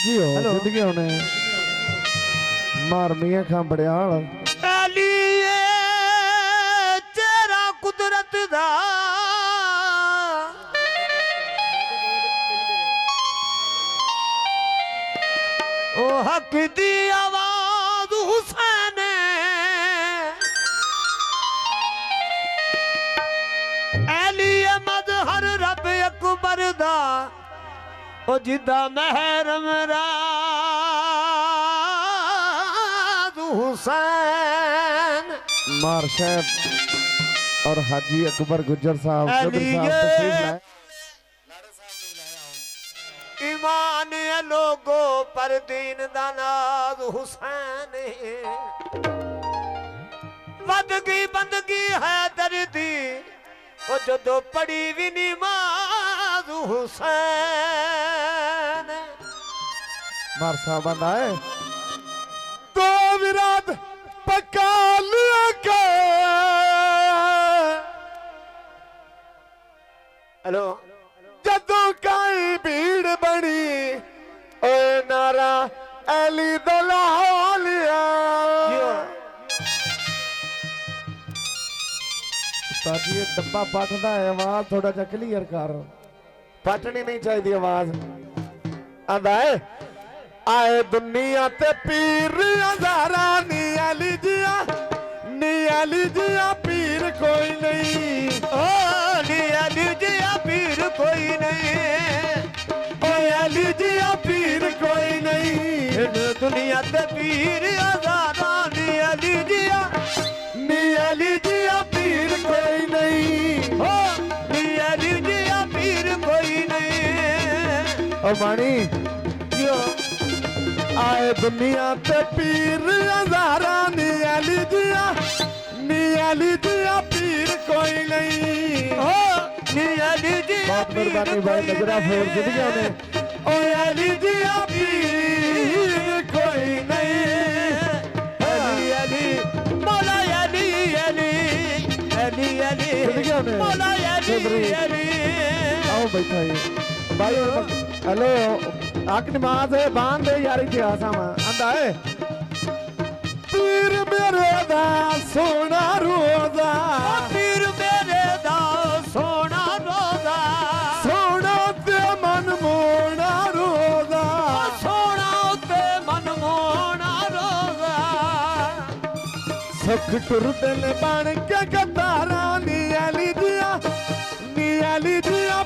जियो जिंदगी होने मार मियां खां बड़ियाल लिए तेरा कुदरत दा ओ हक दी आवाज हुसैन अली मजहर रब अकबर दा ओ जिदा महरम राज हुसैन मार साहब और हाजी अकबर गुज्जर साहब चौधरी साहब तशरीफ लाए। ईमान है लोगो पर दीन दा नाज हुसैन बदगी बंदगी है दर्दी ओ जदो पड़ी भी नमाज हुसैन मार साहब आए तो विराट पका लिया के हेलो जदों काई भीड़ बनी ओए नारा अली दला लिया उस्ताद जी ये डब्बा पटदा है आवाज थोड़ा जा क्लियर कर पटनी नहीं चाहिए आवाज आंदा है आए दुनिया ते पीर हजारा नी अली जिया पीर कोई नहीं ओ अली जिया पीर कोई नहीं ओ अली जिया पीर कोई नहीं इन दुनिया ते पीर हजारा नी अली जिया पीर कोई नहीं हो नी अली जिया पीर कोई नहीं ओ मानी यो आए दुनिया ते पीर हजारा नी अली जिया पीर कोई नहीं हो नी अली जिया बहुत मेहरबानी भाई नजरा फोड़ जिंदगी होने ओ अली जिया पीर कोई नहीं अली अली मौला अली अली अली अली जिंदगी होने मौला अली अली आओ बैठा ये भाई हेलो आक नमाज है बांध दे यार इतिहास में आंदा है पीर मेरे दा सोना रोजा पीर मेरे दा सोना रोजा सोना ते मन मोना रोजा सोना ते मन मोना रोजा सुख टुर दिल बन के गतारा नी अली जिया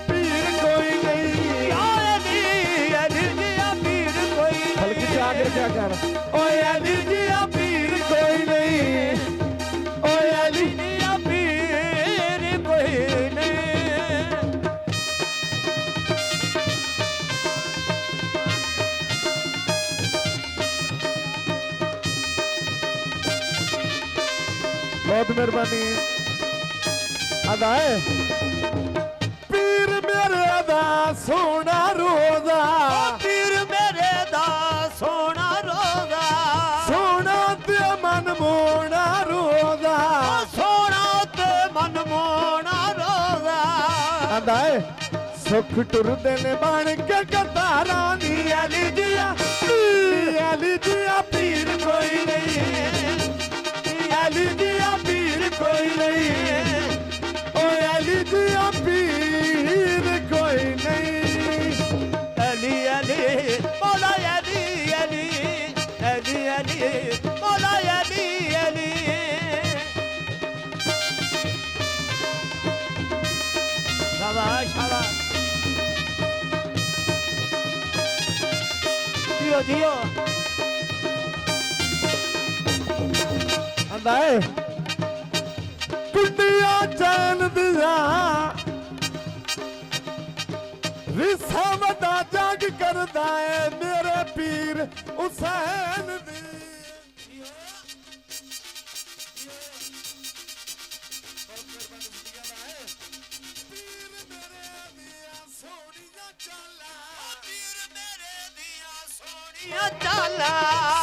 पीर कोई नहीं अली जिया पीर कोई हल्की से आगे क्या कर ओए अली जिया पीर कोई नहीं ओए अली जिया पीर कोई नहीं बहुत मेहरबानी आंदा है पीर मेरे दा सोना रोजा पीर मेरे दा सोना रोजा सोना ते मन मोना रोजा सोना ते मन मोना रोजा आंदा है सुख टुर दिल बन के गतारा नी अली जिया पीर कोई नहीं अली जिया पीर कोई नहीं ओ अली जिया पीर कोई नहीं अली अली मौला अली अली अली अली मौला अली अली शाबाश शाबाश जियो जियो आंदा है कुंडिया चैन दिया रिसा वदा जग करदा है मेरे पीर हुसैन दी चाला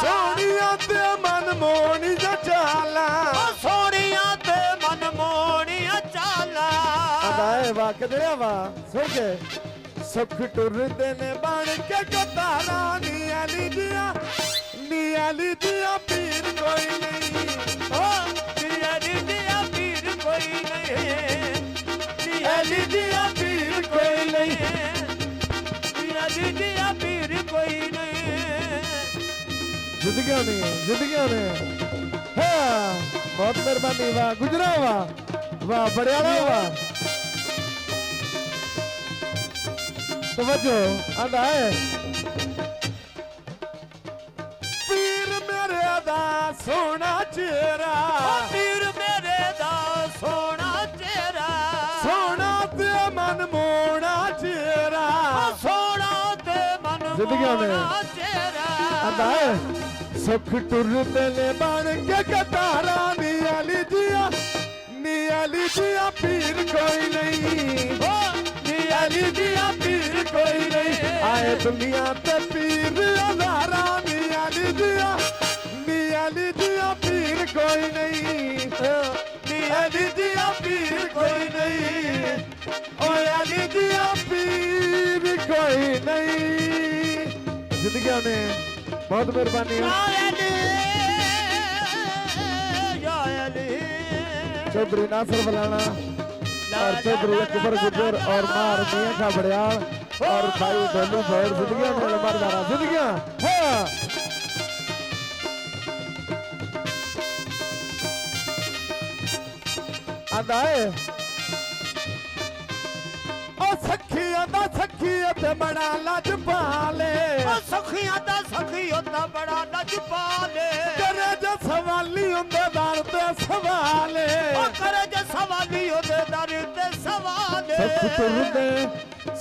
सोनिया ते मन मोनी चाला सोनिया ते मन मोनिया चाला आंदा है वाह किधर है वाह सुन के ਸੁੱਖ ਟੁਰਦੇ ਨੇ ਬਣ ਕੇ ਕਤਾਰਾਂ ਨੀ ਅਲੀ ਦੀਆਂ ਪੀਰ ਕੋਈ ਨਹੀਂ ਓ ਅਲੀ ਦੀਆਂ ਪੀਰ ਕੋਈ ਨਹੀਂ ਅਲੀ ਦੀਆਂ ਪੀਰ ਕੋਈ ਨਹੀਂ ਅਲੀ ਦੀਆਂ ਪੀਰ ਕੋਈ ਨਹੀਂ ਜ਼ਿੰਦਗੀਆਂ ਨੇ ਹਾਂ ਬਹੁਤ ਮਿਹਰਬਾਨੀ ਵਾਹ ਗੁਜਰਾ ਵਾਹ ਬੜਿਆਲਾ ਵਾਹ ਤਵੱਜੋ ਆਂਦਾ ਹੈ ਪੀਰ ਮੇਰੇ ਦਾ ਸੋਹਣਾ ਚਿਹਰਾ ਪੀਰ ਮੇਰੇ ਦਾ ਸੋਹਣਾ ਚਿਹਰਾ ਸੋਹਣਾ ਤੇ ਮਨ ਮੋਹਣਾ ਚਿਹਰਾ ਸੋਹਣਾ ਤੇ ਮਨ ਜ਼ਿੰਦਗੀਆਂ ਨੇ ਮੋਹਣਾ ਚਿਹਰਾ ਆਂਦਾ ਹੈ ਸੁੱਖ ਟੁਰਦੇ ਨੇ ਬਣ ਕੇ ਕਤਾਰਾਂ ਨੀ ਅਲੀ ਦੀਆਂ ਪੀਰ ਕੋਈ ਨਹੀਂ ਅਲੀ ਦੀਆਂ ਪੀਰ ਕੋਈ ਨਹੀਂ ਆਏ ਦੁਨੀਆ ਤੇ ਪੀਰ ਹਜ਼ਾਰਾਂ ਨੀ ਅਲੀ ਦੀਆਂ ਪੀਰ ਕੋਈ ਨਹੀਂ ਅਲੀ ਦੀਆਂ ਪੀਰ ਕੋਈ ਨਹੀਂ ਓਏ ਅਲੀ ਦੀਆਂ ਪੀਰ ਕੋਈ ਨਹੀਂ ਜ਼ਿੰਦਗੀਆਂ ਨੇ ਬਹੁਤ ਮਿਹਰਬਾਨੀ चौधरी नासिर फलाना और चौधरी अकबर गुजर और मार मियां का बड़ियाल और भाई डोलू भैर जिंदगियां में मरदारा जिंदगियां हाँ आंदा है ਸਖੀਆਂ ਦਾ ਸਖੀ ਤੇ ਬੜਾ ਲਜਪਾਲੇ ਸਖੀਆਂ ਦਾ ਸਖੀ ਹੁੰਦਾ ਬੜਾ ਲਜਪਾਲੇ ਕਰੇ ਜੇ ਸਵਾਲੀ ਹੁੰਦੇ ਦਰ ਤੇ ਸਵਾਲੇ ਕਰੇ ਜੇ ਸਵਾਲੀ ਹੁੰਦੇ ਦਰ ਤੇ ਸਵਾਲੇ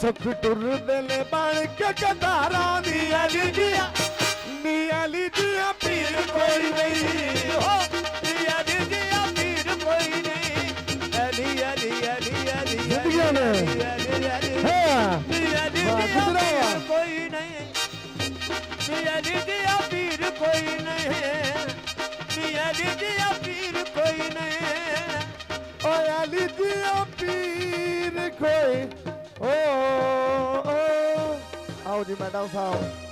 ਸੁੱਖ ਟੁਰਦੇ ਨੇ ਬਣ ਕੇ ਕਤਾਰਾਂ ਨੀ ਅਲੀ ਦੀਆਂ ਪੀਰ ਕੋਈ ਨਹੀਂ ਹੋ ਅਲੀ ਦੀਆਂ ਪੀਰ ਕੋਈ ਨਹੀਂ ਅਲੀ ਜ਼ਿੰਦਗੀਆਂ ਨੇ ਹਾਂ ਗੁਜਰਾ ਕੋਈ ਨਹੀਂ ਅਲੀ ਦੀਆਂ ਪੀਰ ਕੋਈ ਨਹੀਂ ਅਲੀ ਦੀਆਂ ਪੀਰ ਕੋਈ ਨਹੀਂ ਓਏ ਅਲੀ ਦੀਆਂ ਪੀਰ ਕੋਈ ਓ आओ जी मैडम साहब